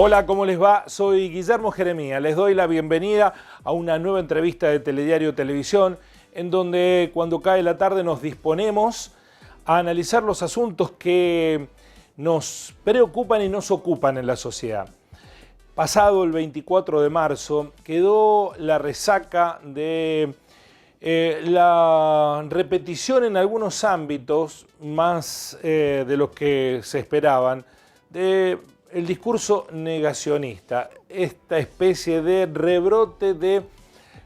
Hola, ¿cómo les va? Soy Guillermo Jeremía. Les doy la bienvenida a una nueva entrevista de Telediario Televisión, en donde cuando cae la tarde nos disponemos a analizar los asuntos que nos preocupan y nos ocupan en la sociedad. Pasado el 24 de marzo quedó la resaca de la repetición en algunos ámbitos, más de los que se esperaban, de el discurso negacionista, esta especie de rebrote de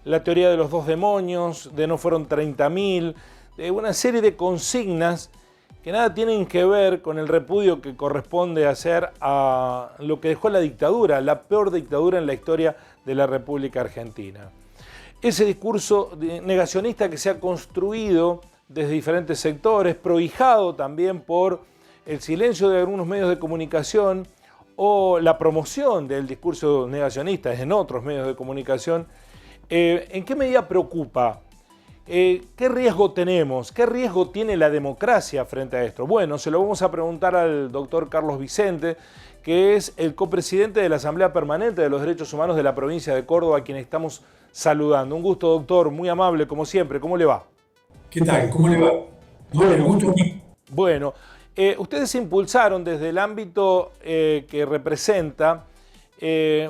la teoría de los dos demonios, de no fueron 30.000, de una serie de consignas que nada tienen que ver con el repudio que corresponde hacer a lo que dejó la dictadura, la peor dictadura en la historia de la República Argentina. Ese discurso negacionista que se ha construido desde diferentes sectores, prohijado también por el silencio de algunos medios de comunicación, o la promoción del discurso negacionista en otros medios de comunicación, ¿en qué medida preocupa? ¿Qué riesgo tenemos? ¿Qué riesgo tiene la democracia frente a esto? Bueno, se lo vamos a preguntar al doctor Carlos Vicente, que es el copresidente de la Asamblea Permanente de los Derechos Humanos de la provincia de Córdoba, a quien estamos saludando. Un gusto, doctor, muy amable como siempre. ¿Cómo le va? ¿Qué tal? ¿Cómo le va? Bueno, gusto aquí. Bueno, ustedes impulsaron desde el ámbito que representa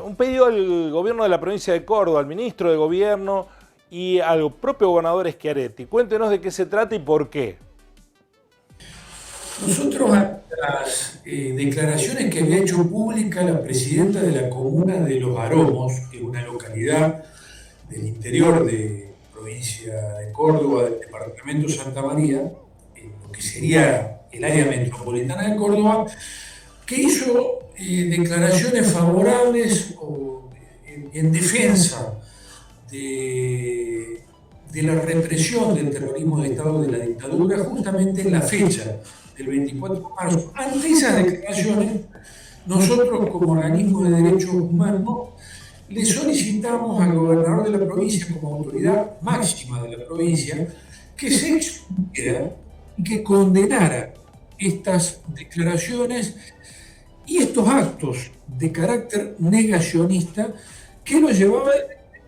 un pedido al gobierno de la provincia de Córdoba, al ministro de Gobierno y al propio gobernador Schiaretti. Cuéntenos de qué se trata y por qué. Nosotros, a las declaraciones que había hecho pública la presidenta de la comuna de Los Aromos, que es una localidad del interior de la provincia de Córdoba, del departamento Santa María, lo que sería el área metropolitana de Córdoba, que hizo declaraciones favorables en defensa de la represión del terrorismo de Estado de la dictadura, justamente en la fecha del 24 de marzo. Ante esas declaraciones, nosotros como organismo de derechos humanos le solicitamos al gobernador de la provincia, como autoridad máxima de la provincia, que se expusiera y que condenara estas declaraciones y estos actos de carácter negacionista que lo llevaba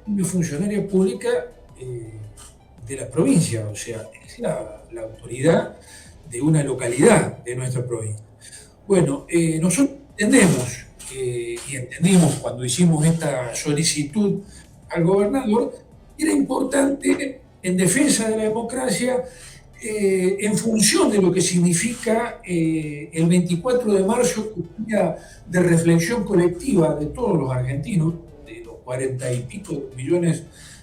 una funcionaria pública de la provincia, o sea, es la autoridad de una localidad de nuestra provincia. Bueno, nosotros entendemos y entendimos cuando hicimos esta solicitud al gobernador, era importante en defensa de la democracia, en función de lo que significa el 24 de marzo, un día de reflexión colectiva de todos los argentinos, de los 40 y pico millones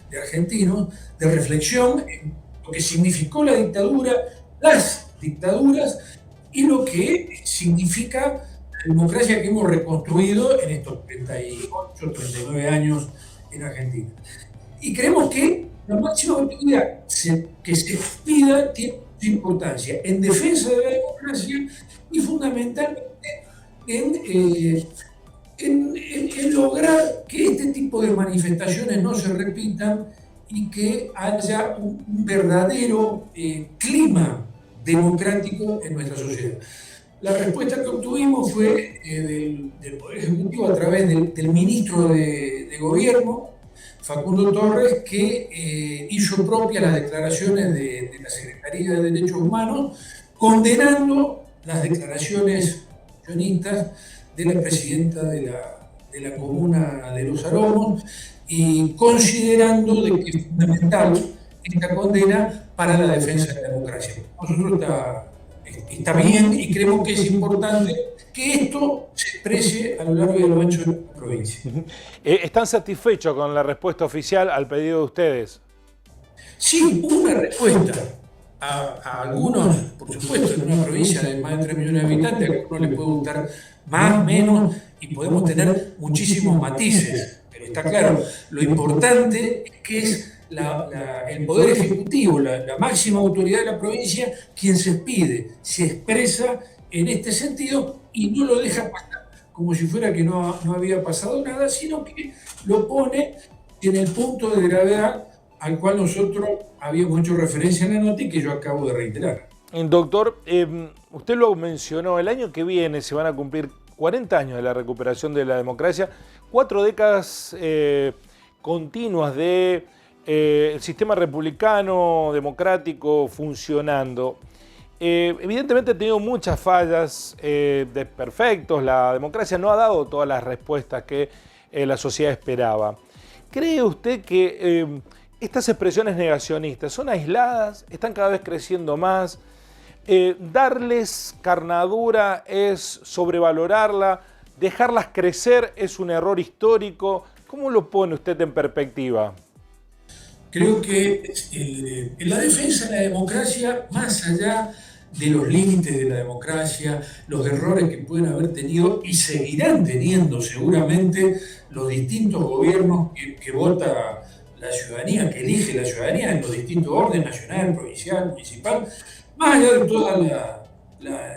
de argentinos, de reflexión en lo que significó la dictadura, las dictaduras y lo que significa la democracia que hemos reconstruido en estos 38, 39 años en Argentina. Y creemos que la máxima autoridad que se pida tiene su importancia en defensa de la democracia y fundamentalmente en lograr que este tipo de manifestaciones no se repitan y que haya un verdadero clima democrático en nuestra sociedad. La respuesta que obtuvimos fue del Poder Ejecutivo a través del ministro de Gobierno, Facundo Torres, que hizo propias las declaraciones de la Secretaría de Derechos Humanos, condenando las declaraciones sionistas de la presidenta de la comuna de Los Aromos y considerando de que es fundamental esta condena para la defensa de la democracia. Nosotros está bien y creemos que es importante que esto se exprese a lo largo y a lo ancho de la provincia. ¿Están satisfechos con la respuesta oficial al pedido de ustedes? Sí, hubo una respuesta a algunos, por supuesto, en una provincia de más de 3 millones de habitantes, a algunos les puede gustar más, menos, y podemos tener muchísimos matices, pero está claro, lo importante es que es el Poder Ejecutivo, la máxima autoridad de la provincia, quien se pide, se expresa en este sentido y no lo deja pasar como si fuera que no había pasado nada, sino que lo pone en el punto de gravedad al cual nosotros habíamos hecho referencia en la nota y que yo acabo de reiterar. Doctor, usted lo mencionó, el año que viene se van a cumplir 40 años de la recuperación de la democracia, 4 décadas continuas de el sistema republicano democrático funcionando. Evidentemente ha tenido muchas fallas, desperfectos, la democracia no ha dado todas las respuestas que la sociedad esperaba. ¿Cree usted que estas expresiones negacionistas son aisladas, están cada vez creciendo más? Darles carnadura es sobrevalorarla, dejarlas crecer es un error histórico. ¿Cómo lo pone usted en perspectiva? Creo que en la defensa de la democracia, más allá de los límites de la democracia, los errores que pueden haber tenido y seguirán teniendo seguramente los distintos gobiernos que vota la ciudadanía, que elige la ciudadanía en los distintos órdenes, nacional, provincial, municipal, más allá de todas las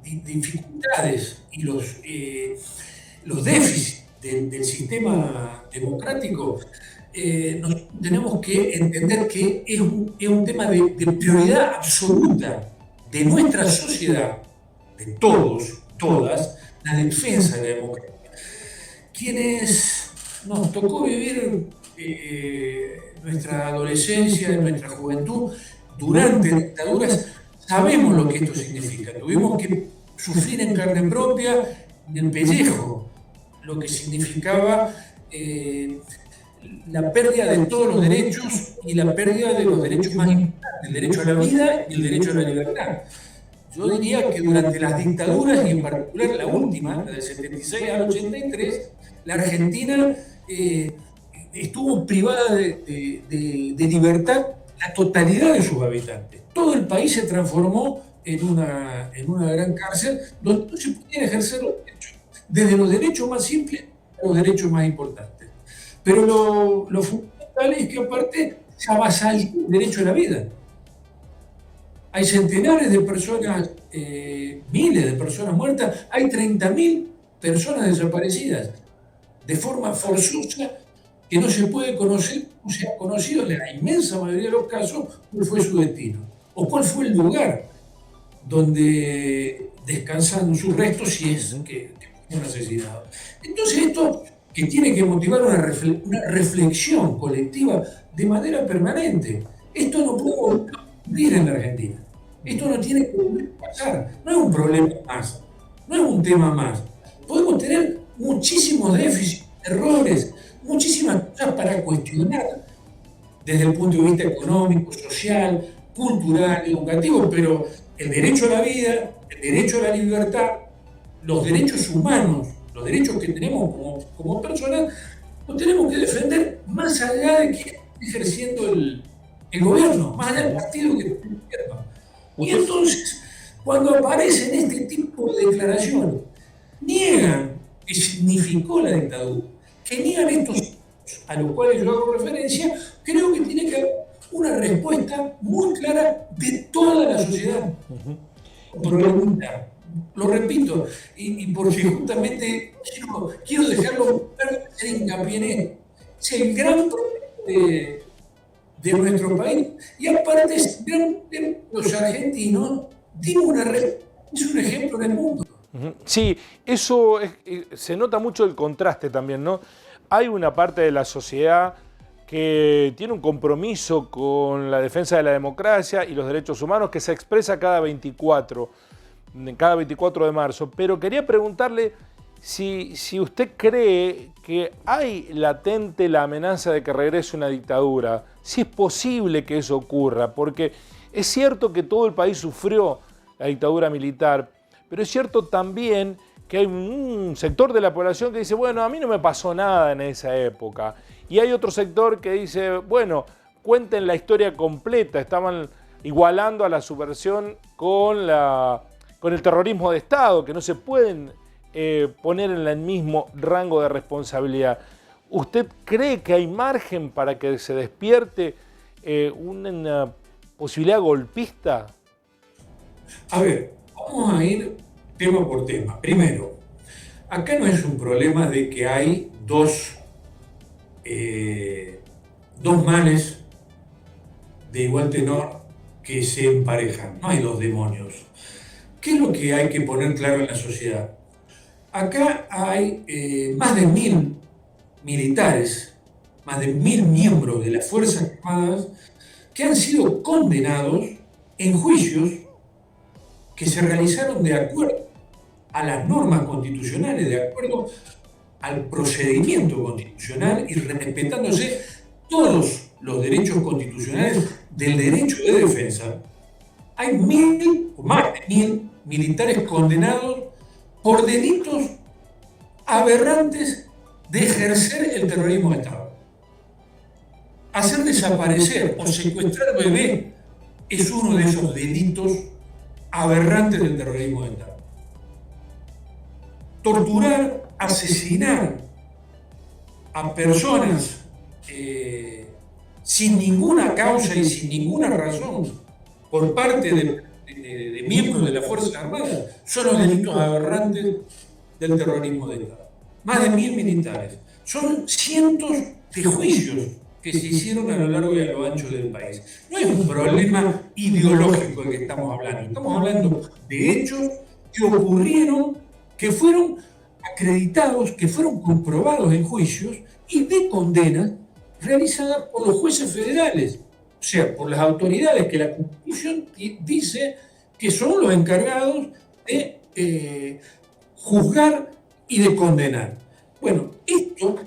dificultades y los déficits del sistema democrático, nosotros tenemos que entender que es un tema de prioridad absoluta de nuestra sociedad, de todos, todas, la defensa de la democracia. Quienes nos tocó vivir nuestra adolescencia, nuestra juventud, durante dictaduras, sabemos lo que esto significa. Tuvimos que sufrir en carne propia, en el pellejo, lo que significaba la pérdida de todos los derechos y la pérdida de los derechos más importantes, el derecho a la vida y el derecho a la libertad. Yo diría que durante las dictaduras, y en particular la última, la del 76 al 83, la Argentina estuvo privada de libertad la totalidad de sus habitantes. Todo el país se transformó en una gran cárcel donde no se podían ejercer los derechos, desde los derechos más simples a los derechos más importantes. Pero lo fundamental es que aparte se avasalló el derecho a la vida. Hay centenares de personas, miles de personas muertas, hay 30.000 personas desaparecidas de forma forzosa que no se puede conocer, o se ha conocido en la inmensa mayoría de los casos cuál fue su destino o cuál fue el lugar donde descansan sus restos si es que fueron asesinados. Entonces esto que tiene que motivar una reflexión colectiva de manera permanente. Esto no puede ocurrir en la Argentina. Esto no tiene que volver a pasar. No es un problema más, no es un tema más. Podemos tener muchísimos déficits, errores, muchísimas cosas para cuestionar desde el punto de vista económico, social, cultural, educativo, pero el derecho a la vida, el derecho a la libertad, los derechos humanos, los derechos que tenemos como personas, los tenemos que defender más allá de que esté ejerciendo el gobierno, más allá del partido que esté el gobierno. Y entonces, cuando aparecen este tipo de declaraciones, niegan que significó la dictadura, que niegan estos a los cuales yo hago referencia, creo que tiene que haber una respuesta muy clara de toda la sociedad. Pregunta, lo repito, y porque justamente quiero dejarlo claro, hacer hincapié en esto. Es el gran problema de nuestro país. Y aparte, los argentinos es un ejemplo en el mundo. Sí, eso se nota mucho el contraste también, ¿no? Hay una parte de la sociedad que tiene un compromiso con la defensa de la democracia y los derechos humanos que se expresa cada 24 de marzo. Pero quería preguntarle si usted cree que hay latente la amenaza de que regrese una dictadura, si es posible que eso ocurra, porque es cierto que todo el país sufrió la dictadura militar, pero es cierto también que hay un sector de la población que dice, bueno, a mí no me pasó nada en esa época. Y hay otro sector que dice, bueno, cuenten la historia completa, estaban igualando a la subversión con el terrorismo de Estado, que no se pueden poner en el mismo rango de responsabilidad. ¿Usted cree que hay margen para que se despierte una posibilidad golpista? A ver, vamos a ir tema por tema. Primero, acá no es un problema de que hay dos males de igual tenor que se emparejan. No hay dos demonios. ¿Qué es lo que hay que poner claro en la sociedad? Acá hay más de 1000 militares, más de 1000 miembros de las Fuerzas Armadas que han sido condenados en juicios que se realizaron de acuerdo a las normas constitucionales, de acuerdo al procedimiento constitucional y respetándose todos los derechos constitucionales del derecho de defensa. Hay 1000 o más de 1000 militares condenados por delitos aberrantes de ejercer el terrorismo de Estado. Hacer desaparecer o secuestrar bebés es uno de esos delitos aberrantes del terrorismo de Estado. Torturar, asesinar a personas sin ninguna causa y sin ninguna razón por parte de miembros de las Fuerzas Armadas son los delitos aberrantes del terrorismo de Estado. Más de 1000 militares. Son cientos de juicios que se hicieron a lo largo y a lo ancho del país. No es un problema ideológico del que estamos hablando de hechos que ocurrieron, que fueron acreditados, que fueron comprobados en juicios y de condenas realizadas por los jueces federales, o sea, por las autoridades que la Constitución dice que son los encargados de juzgar y de condenar. Bueno, esto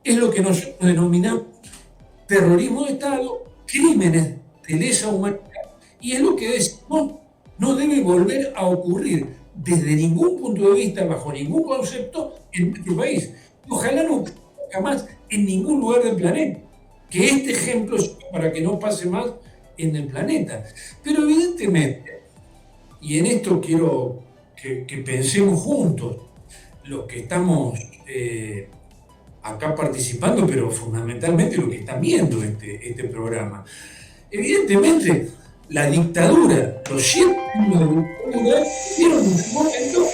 es lo que nosotros denominamos terrorismo de Estado, crímenes de lesa humanidad, y es lo que decimos no debe volver a ocurrir desde ningún punto de vista, bajo ningún concepto, en nuestro país. Ojalá no ocurra jamás en ningún lugar del planeta. Que este ejemplo sea para que no pase más en el planeta. Pero evidentemente, y en esto quiero que pensemos juntos, los que estamos acá participando, pero fundamentalmente los que están viendo este programa. Evidentemente, la dictadura, los 7 años de dictadura, dieron un momento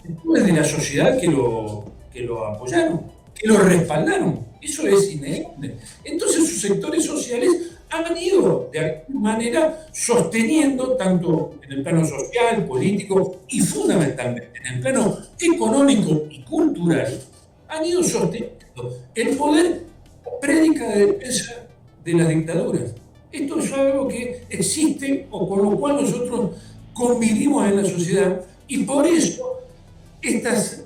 después de la sociedad que lo apoyaron, que lo respaldaron. Eso es innegable. Entonces sus sectores sociales han ido de alguna manera sosteniendo, tanto en el plano social, político y fundamentalmente en el plano económico y cultural, han ido sosteniendo el poder prédica de defensa de las dictaduras. Esto es algo que existe o con lo cual nosotros convivimos en la sociedad y por eso estas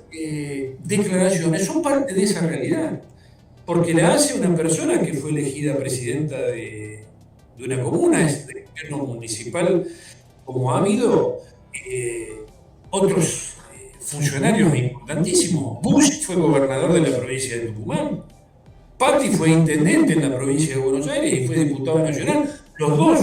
declaraciones son parte de esa realidad. Porque la hace una persona que fue elegida presidenta de una comuna, es del gobierno municipal, como ha habido otros funcionarios importantísimos. Bush fue gobernador de la provincia de Tucumán, Patti fue intendente en la provincia de Buenos Aires y fue diputado nacional. Los dos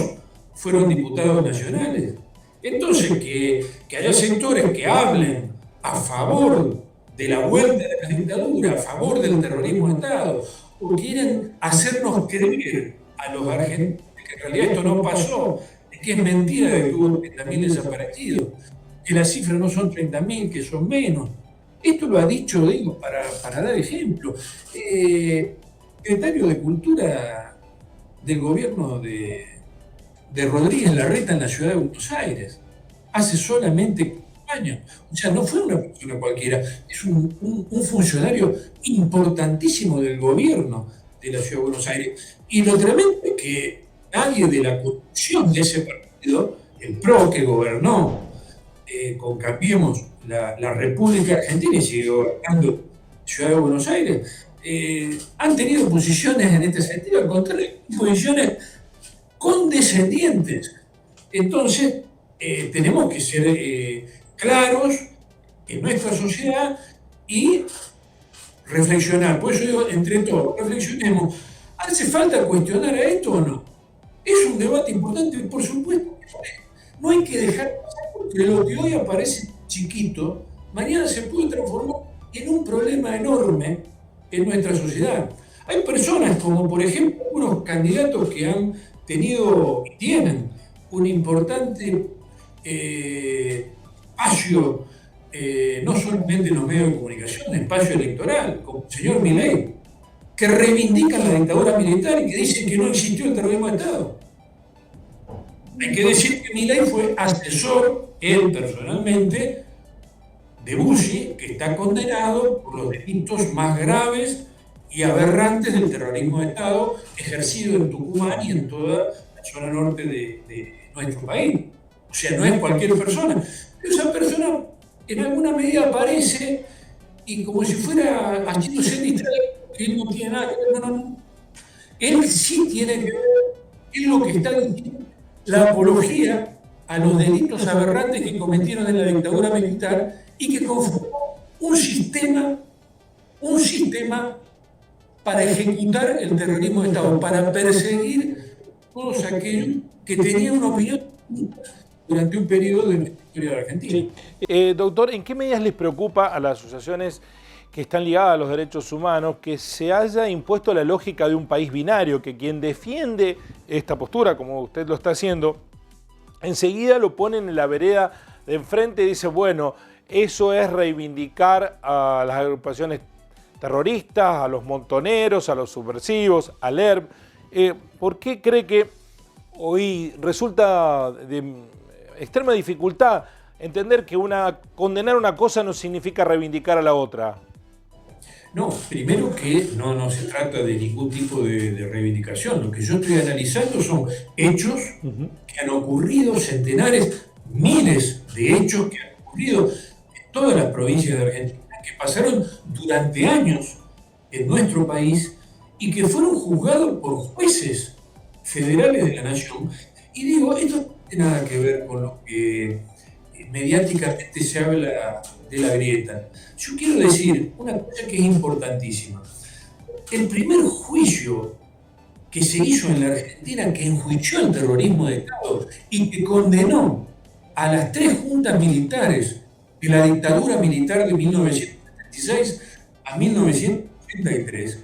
fueron diputados nacionales. Entonces, que haya sectores que hablen a favor de la vuelta de la dictadura, a favor del terrorismo de Estado, o quieren hacernos creer a los argentinos que en realidad esto no pasó, que es mentira de que hubo 30.000 desaparecidos, que las cifras no son 30.000, que son menos. Esto lo ha dicho, digo, para dar ejemplo, secretario de Cultura del gobierno de Rodríguez Larreta en la ciudad de Buenos Aires, hace solamente años. O sea, no fue una persona cualquiera, es un funcionario importantísimo del gobierno de la ciudad de Buenos Aires. Y lo tremendo es que nadie de la conducción de ese partido, el PRO que gobernó con Cambiemos la República Argentina y sigue gobernando la ciudad de Buenos Aires, han tenido posiciones en este sentido, al contrario, posiciones condescendientes. Entonces, tenemos que ser claros en nuestra sociedad y reflexionar. Por eso digo, entre todos, reflexionemos. ¿Hace falta cuestionar a esto o no? Es un debate importante, por supuesto. No hay que dejar pasar, porque lo que hoy aparece chiquito, mañana se puede transformar en un problema enorme en nuestra sociedad. Hay personas como, por ejemplo, unos candidatos que han tenido y tienen un importante espacio, no solamente en los medios de comunicación, espacio electoral, como el señor Milei, que reivindican la dictadura militar y que dicen que no existió el terrorismo de Estado. Hay que decir que Milei fue asesor él personalmente, de Bussi, que está condenado por los delitos más graves y aberrantes del terrorismo de Estado ejercido en Tucumán y en toda la zona norte de nuestro país. O sea, no es cualquier persona. Pero esa persona en alguna medida aparece y como si fuera haciéndose distraído, que él no tiene nada que ver, no. Él sí tiene que ver, es lo que está diciendo, la apología a los delitos aberrantes que cometieron en la dictadura militar y que conformó un sistema para ejecutar el terrorismo de Estado, para perseguir todos aquellos que tenían una opinión durante un periodo de la historia de Argentina. Sí. Doctor, ¿en qué medidas les preocupa a las asociaciones que están ligadas a los derechos humanos que se haya impuesto la lógica de un país binario, que quien defiende esta postura, como usted lo está haciendo, enseguida lo ponen en la vereda de enfrente y dice, bueno, eso es reivindicar a las agrupaciones terroristas, a los montoneros, a los subversivos, al ERP? ¿Por qué cree que hoy resulta de extrema dificultad entender que condenar una cosa no significa reivindicar a la otra? No, primero que no se trata de ningún tipo de reivindicación. Lo que yo estoy analizando son hechos que han ocurrido, centenares, miles de hechos que han ocurrido en todas las provincias de Argentina, que pasaron durante años en nuestro país y que fueron juzgados por jueces federales de la nación. Y digo, esto no tiene nada que ver con lo que mediáticamente se habla de la grieta. Yo quiero decir una cosa que es importantísima. El primer juicio que se hizo en la Argentina, que enjuició el terrorismo de Estado y que condenó a las 3 juntas militares de la dictadura militar de 1976 a 1983,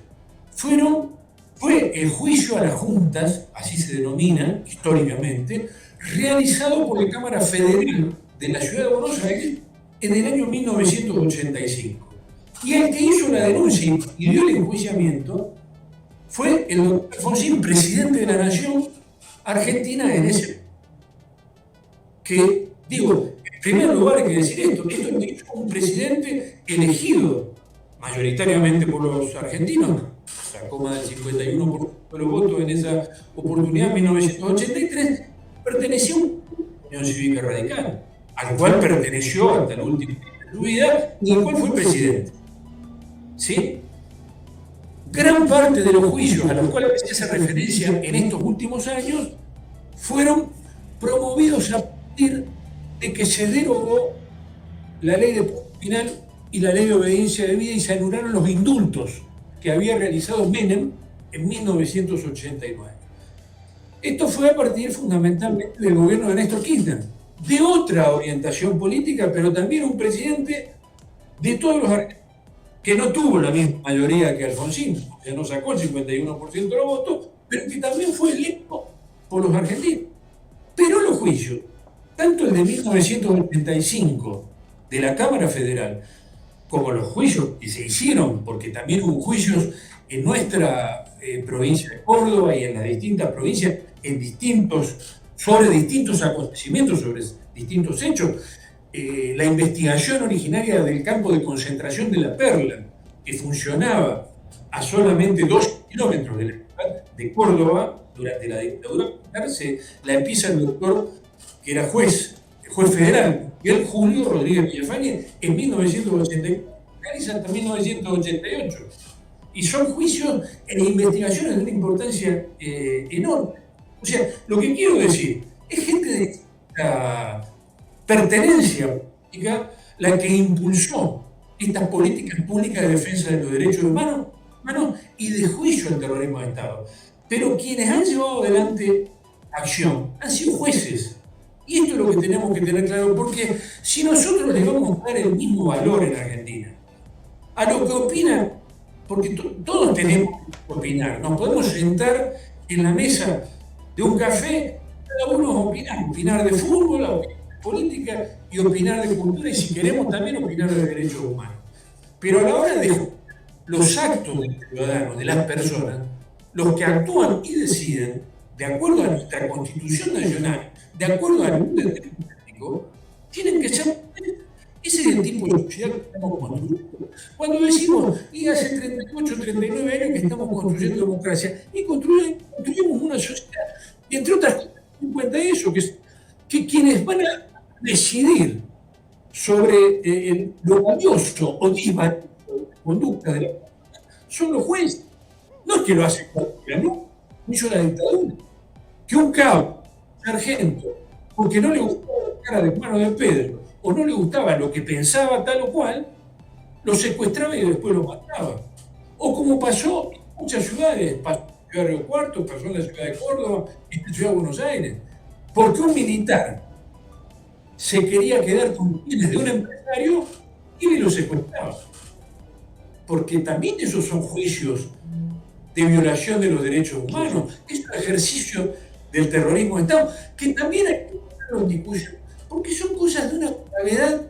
fue el juicio a las juntas, así se denomina históricamente, realizado por la Cámara Federal de la Ciudad de Buenos Aires en el año 1985. Y el que hizo la denuncia y dio el enjuiciamiento fue el doctor Alfonsín, presidente de la Nación Argentina en ese. Que, digo, en primer lugar hay que decir esto lo hizo un presidente elegido mayoritariamente por los argentinos, sacó más del 51% de los votos en esa oportunidad en 1983, perteneció a una Unión Cívica Radical, al cual perteneció hasta el último día de su vida y al cual fue presidente. ¿Sí? Gran parte de los juicios a los cuales se hace referencia en estos últimos años fueron promovidos a partir de que se derogó la ley de punto final y la ley de obediencia debida y se anularon los indultos que había realizado Menem en 1989. Esto fue a partir fundamentalmente del gobierno de Néstor Kirchner, de otra orientación política, pero también un presidente de todos los argentinos, que no tuvo la misma mayoría que Alfonsín, que no sacó el 51% de los votos, pero que también fue electo por los argentinos. Pero los juicios, tanto el de 1985 de la Cámara Federal, como los juicios que se hicieron, porque también hubo juicios en nuestra provincia de Córdoba y en las distintas provincias, sobre distintos acontecimientos, sobre distintos hechos. La investigación originaria del campo de concentración de La Perla, que funcionaba a solamente 2 kilómetros de la ciudad de Córdoba durante la dictadura militar, la empieza el doctor, que era juez federal, Miguel Julio Rodríguez Villafañe, en 1981, realiza hasta 1988. Y son juicios en investigaciones de una importancia enorme. O sea, lo que quiero decir, es gente de pertenencia política la que impulsó estas políticas públicas de defensa de los derechos humanos y de juicio al terrorismo de Estado. Pero quienes han llevado adelante acción han sido jueces. Y esto es lo que tenemos que tener claro, porque si nosotros les vamos a dar el mismo valor en Argentina a lo que opinan, porque todos tenemos que opinar, nos podemos sentar en la mesa de un café, cada uno opinar de fútbol, opinar de política y opinar de cultura, y si queremos también opinar de derechos humanos. Pero a la hora de los actos de los ciudadanos, de las personas, los que actúan y deciden, de acuerdo a nuestra Constitución Nacional, de acuerdo al orden democrático, Tienen que ser. Ese es el tipo de sociedad que estamos construyendo. Cuando decimos, y hace 38, 39 años que estamos construyendo democracia, y construimos una sociedad, y entre otras cosas, en cuenta eso, que quienes van a decidir sobre lo valioso o disvalioso de la conducta de la persona son los jueces. No es que lo hace cualquiera, no. No hizo la dictadura. Que un cabo, sargento, porque no le gustaba la cara de Mano de Pedro, o no le gustaba lo que pensaba tal o cual, lo secuestraba y después lo mataba. O como pasó en muchas ciudades, pasó en la ciudad de Río Cuarto, pasó en la ciudad de Córdoba, en la ciudad de Buenos Aires, porque un militar se quería quedar con bienes de un empresario y lo secuestraba. Porque también esos son juicios de violación de los derechos humanos, es un ejercicio del terrorismo de Estado, que también hay que ponerlo en discusión, porque son cosas de una gravedad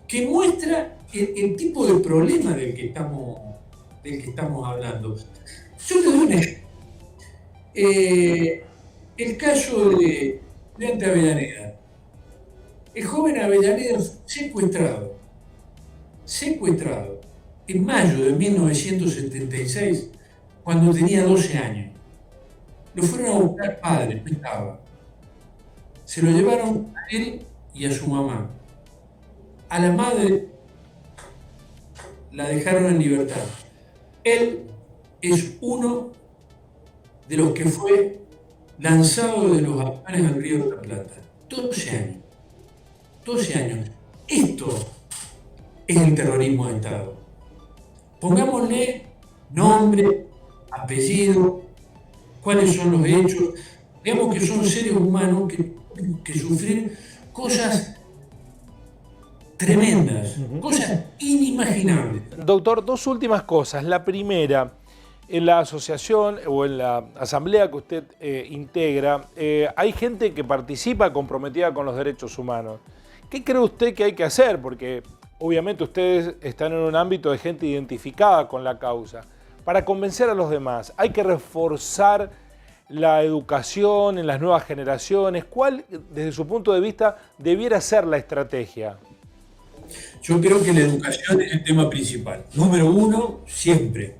que muestra el tipo de problema del que estamos hablando. Yo te doy un ejemplo. El caso de Leandro Avellaneda. El joven Avellaneda fue secuestrado en mayo de 1976, cuando tenía 12 años. Lo fueron a buscar padres, no estaba. Se lo llevaron a él y a su mamá. A la madre la dejaron en libertad. Él es uno de los que fue lanzado de los aviones al río de la Plata. 12 años. 12 años. Esto es el terrorismo de Estado. Pongámosle nombre, apellido, cuáles son los hechos. Veamos que son seres humanos que sufren cosas tremendas, cosas inimaginables. Doctor, dos últimas cosas. La primera, en la asociación o en la asamblea que usted integra, hay gente que participa comprometida con los derechos humanos. ¿Qué cree usted que hay que hacer? Porque obviamente ustedes están en un ámbito de gente identificada con la causa. Para convencer a los demás, hay que reforzar la educación en las nuevas generaciones. ¿Cuál, desde su punto de vista, debiera ser la estrategia? Yo creo que la educación es el tema principal. Número uno, siempre.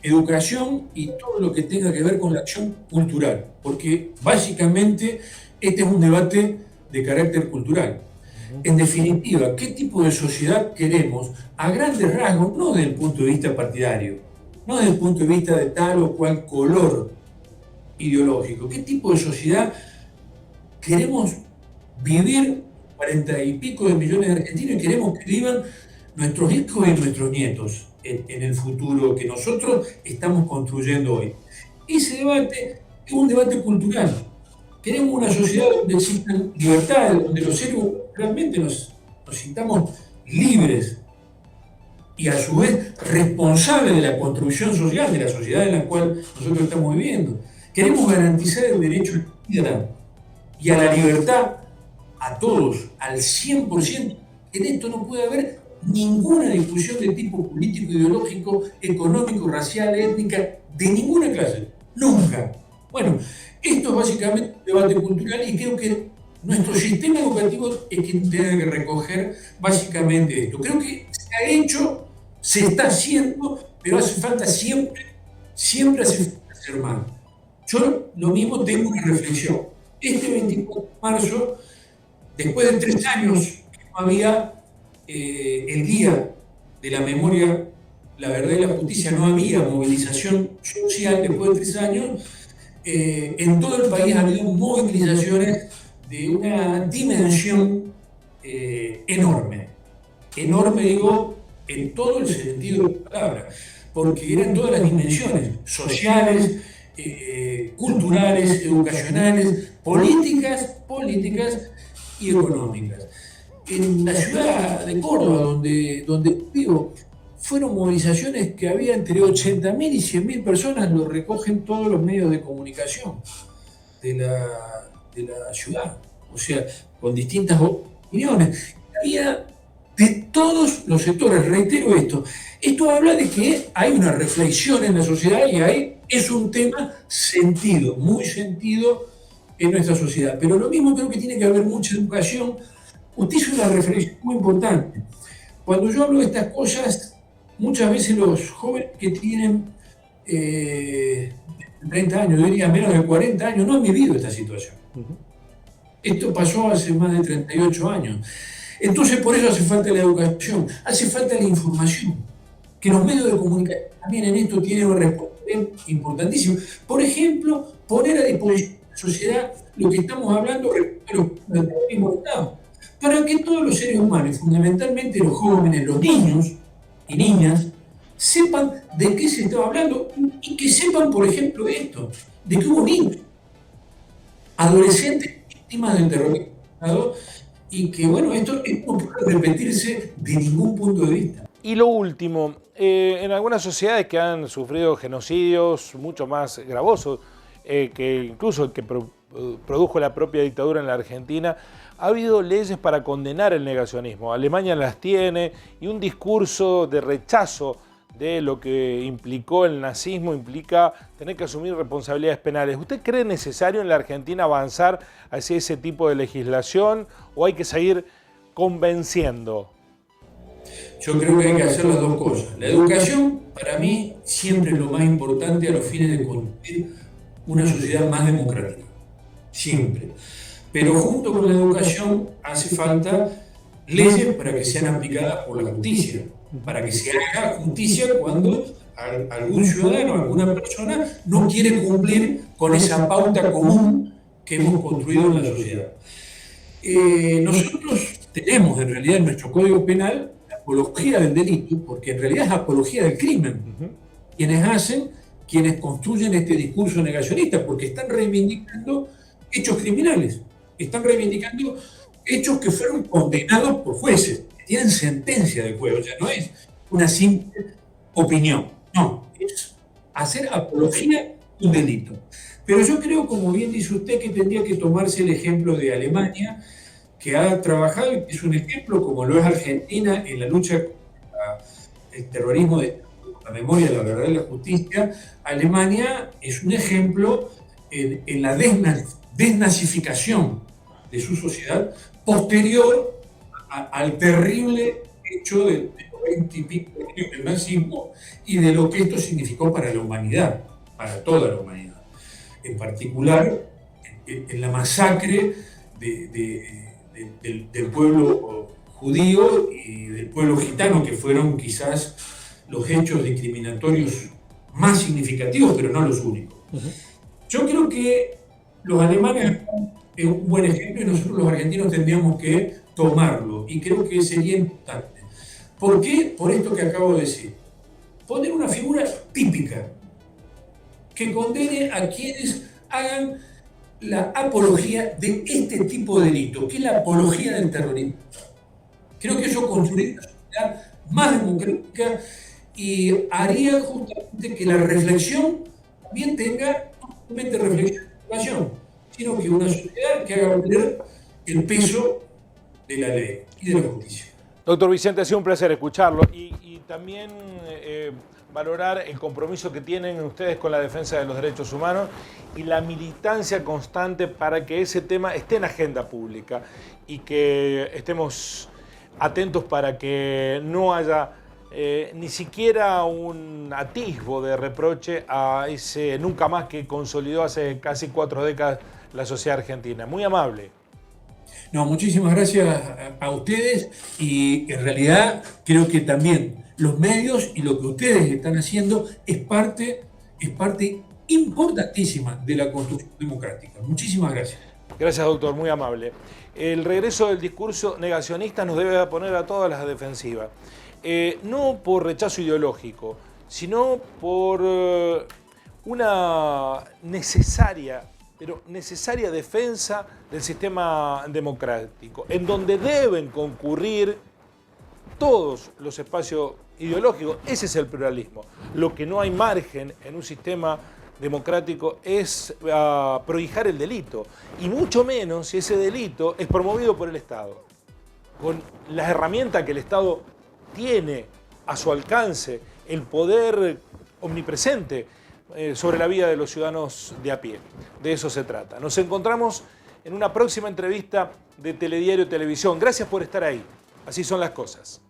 Educación y todo lo que tenga que ver con la acción cultural, porque básicamente este es un debate de carácter cultural. En definitiva, ¿qué tipo de sociedad queremos a grandes rasgos, no desde el punto de vista partidario, no desde el punto de vista de tal o cual color ideológico? ¿Qué tipo de sociedad queremos vivir 40 y pico de millones de argentinos y queremos que vivan nuestros hijos y nuestros nietos en el futuro que nosotros estamos construyendo hoy? Ese debate es un debate cultural. Queremos una sociedad donde existan libertades, donde los seres realmente nos sintamos libres y a su vez responsables de la construcción social de la sociedad en la cual nosotros estamos viviendo. Queremos garantizar el derecho a la vida y a la libertad a todos, al 100%. En esto no puede haber ninguna discusión de tipo político, ideológico, económico, racial, étnica, de ninguna clase. Nunca. Bueno, esto es básicamente un debate cultural y creo que nuestro sistema educativo es quien tiene que recoger básicamente esto. Creo que se ha hecho, se está haciendo, pero hace falta siempre hace falta hacer más. Yo lo mismo tengo una reflexión. Este 24 de marzo, después de 3 años que no había el Día de la Memoria, la Verdad y la Justicia, no había movilización social después de 3 años, en todo el país ha habido movilizaciones de una dimensión enorme. Enorme, digo, en todo el sentido de la palabra, porque eran todas las dimensiones sociales, culturales, educacionales, políticas y económicas. En la ciudad de Córdoba, donde vivo, fueron movilizaciones que había entre 80.000 y 100.000 personas, lo recogen todos los medios de comunicación de la ciudad, o sea, con distintas opiniones. Había de todos los sectores, reitero esto habla de que hay una reflexión en la sociedad y es un tema sentido, muy sentido en nuestra sociedad. Pero lo mismo creo que tiene que haber mucha educación. Usted hizo una reflexión muy importante. Cuando yo hablo de estas cosas, muchas veces los jóvenes que tienen 30 años, yo diría menos de 40 años, no han vivido esta situación. Esto pasó hace más de 38 años. Entonces, por eso hace falta la educación, hace falta la información, que los medios de comunicación también en esto tienen un responsabilidad importantísimo. Por ejemplo, poner a disposición de la sociedad lo que estamos hablando respecto al terrorismo de Estado, para que todos los seres humanos, fundamentalmente los jóvenes, los niños y niñas, sepan de qué se estaba hablando y que sepan, por ejemplo, esto, de que hubo niños, adolescentes víctimas del terrorismo de Estado, y que, bueno, esto no puede repetirse de ningún punto de vista. Y lo último, en algunas sociedades que han sufrido genocidios mucho más gravosos, que incluso el que produjo la propia dictadura en la Argentina, ha habido leyes para condenar el negacionismo. Alemania las tiene y un discurso de rechazo de lo que implicó el nazismo implica tener que asumir responsabilidades penales. ¿Usted cree necesario en la Argentina avanzar hacia ese tipo de legislación o hay que seguir convenciendo? Yo creo que hay que hacer las dos cosas. La educación, para mí, siempre es lo más importante a los fines de construir una sociedad más democrática. Siempre. Pero junto con la educación hace falta leyes para que sean aplicadas por la justicia, para que se haga justicia cuando algún ciudadano, alguna persona no quiere cumplir con esa pauta común que hemos construido en la sociedad. Nosotros tenemos en realidad en nuestro Código Penal la apología del delito, porque en realidad es apología del crimen. Quienes construyen este discurso negacionista, porque están reivindicando hechos criminales, están reivindicando hechos que fueron condenados por jueces, que tienen sentencia de juez, o sea, no es una simple opinión, no, es hacer apología de un delito. Pero yo creo, como bien dice usted, que tendría que tomarse el ejemplo de Alemania, que ha trabajado y que es un ejemplo, como lo es Argentina, en la lucha contra el terrorismo, de la memoria, la verdad y la justicia. Alemania es un ejemplo en la desnazificación de su sociedad posterior al terrible hecho de los 20 y pico años del nazismo y de lo que esto significó para la humanidad, para toda la humanidad. En particular, en la masacre del pueblo judío y del pueblo gitano, que fueron quizás los hechos discriminatorios más significativos, pero no los únicos. Yo creo que los alemanes es un buen ejemplo y nosotros los argentinos tendríamos que tomarlo, y creo que sería importante. ¿Por qué? Por esto que acabo de decir. Poner una figura típica que condene a quienes hagan la apología de este tipo de delito, que es la apología del terrorismo. Creo que eso construiría una sociedad más democrática y haría justamente que la reflexión también tenga no solamente reflexión y educación, sino que una sociedad que haga valer el peso de la ley y de la justicia. Doctor Vicente, ha sido un placer escucharlo y también valorar el compromiso que tienen ustedes con la defensa de los derechos humanos y la militancia constante para que ese tema esté en agenda pública y que estemos atentos para que no haya ni siquiera un atisbo de reproche a ese nunca más que consolidó hace casi 4 décadas la sociedad argentina. Muy amable. No, muchísimas gracias a ustedes, y en realidad creo que también los medios y lo que ustedes están haciendo es parte importantísima de la construcción democrática. Muchísimas gracias. Gracias, doctor, muy amable. El regreso del discurso negacionista nos debe poner a todas las defensivas. No por rechazo ideológico, sino por una necesaria defensa del sistema democrático, en donde deben concurrir todos los espacios ideológicos. Ese es el pluralismo. Lo que no hay margen en un sistema democrático es prohijar el delito, y mucho menos si ese delito es promovido por el Estado. Con las herramientas que el Estado tiene a su alcance, el poder omnipresente sobre la vida de los ciudadanos de a pie. De eso se trata. Nos encontramos en una próxima entrevista de Telediario Televisión. Gracias por estar ahí. Así son las cosas.